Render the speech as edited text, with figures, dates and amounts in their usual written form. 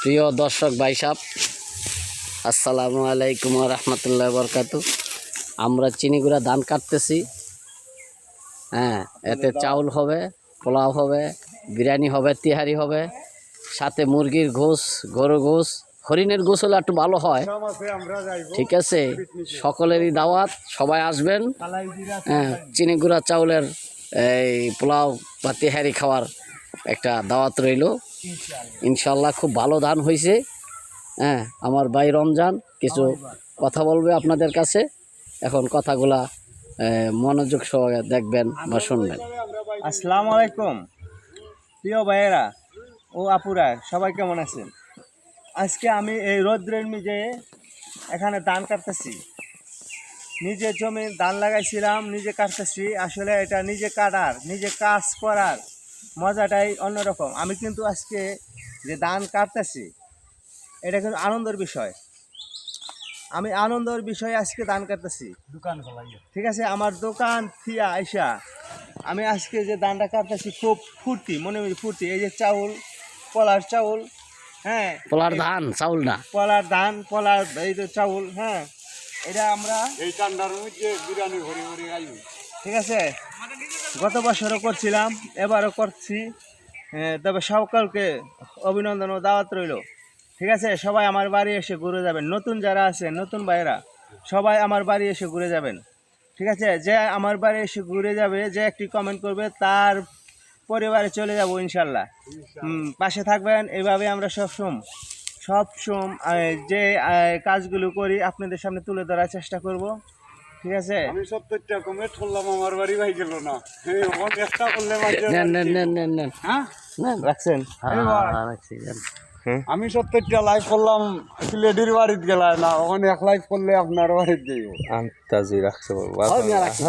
প্রিয় দর্শক ভাই সাহেব, আসসালামু আলাইকুম ওয়া রাহমাতুল্লাহি ওয়া বারাকাতুহু। আমরা চিনিগুড়া ধান কাটতেছি। হ্যাঁ, এতে চাউল হবে, পোলাও হবে, বিরিয়ানি হবে, তিহারি হবে, সাথে মুরগির গোশ, গরুর গোশ, হরিণের গোশ হলে একটু ভালো হয়। ঠিক আছে, সকলেরই দাওয়াত, সবাই আসবেন। হ্যাঁ, চিনিগুড়া চাউলের এই পোলাও বা তিহারি খাওয়ার একটা দাওয়াত রইল। ইনশাল্লাহ খুব ভালো ধান হয়েছে। হ্যাঁ, আমার ভাই রমজান কিছু কথা বলবে আপনাদের কাছে। এখন কথাগুলা মনোযোগ সহকারে দেখবেন বা শুনবেন। আসসালামু আলাইকুম প্রিয় ভাইয়েরা ও আপুরা, সবাই কেমন আছেন? আজকে আমি এই রৌদ্রের মিজে এখানে ধান কাটতেছি। নিজের জমি ধান লাগাইছিলাম, নিজে কাটতেছি। আসলে এটা নিজে কাটার, নিজে কাজ করার মজাটাই অন্যরকম। আমি কিন্তু আজকে যে ধান কাটতেছি এটা কিন্তু আনন্দের বিষয়। আমি আনন্দের বিষয়ে আজকে ধান কাটতেছি। ঠিক আছে, আমার দোকান থিয়া আইসা আমি আজকে যে ধানটা কাটতেছি খুব ফুর্তি, মনে ফুর্তি। এই যে চাউল, পলার চাউল, হ্যাঁ, পোলার ধান, চাউল না, পলার ধান, পলার এই যে চাউল, হ্যাঁ, এটা আমরা এই ঠান্ডার মধ্যে বিরিয়ানি ভরি ভরি খাই। ঠিক আছে, গত বছরও করছিলাম, এবারও করছি। তবে সকলকে অভিনন্দন ও দাওয়াত রইল। ঠিক আছে, সবাই আমার বাড়ি এসে ঘুরে যাবেন। নতুন যারা আছেন, নতুন ভাইয়েরা, সবাই আমার বাড়ি এসে ঘুরে যাবেন। ঠিক আছে, যে আমার বাড়ি এসে ঘুরে যাবে, যে একটি কমেন্ট করবে, তার পরিবারে চলে যাব ইনশাল্লাহ। পাশে থাকবেন। এইভাবে আমরা সবসময় যে কাজগুলো করি আপনাদের সামনে তুলে ধরার চেষ্টা করব। ঠিক আছে, আমি 70টা কমে করলাম, আমার বাড়ি ভাই গেল না। একটা করলে নেন নেন নেন নেন নেন। হ্যাঁ, নেন রাখছেন। আমি 70টা লাইভ করলাম, লেডির বাড়িতে গেলাম না। ওখানে এক লাইভ করলে আপনার বাড়িতে যাইব। আন্তাজি রাখছে।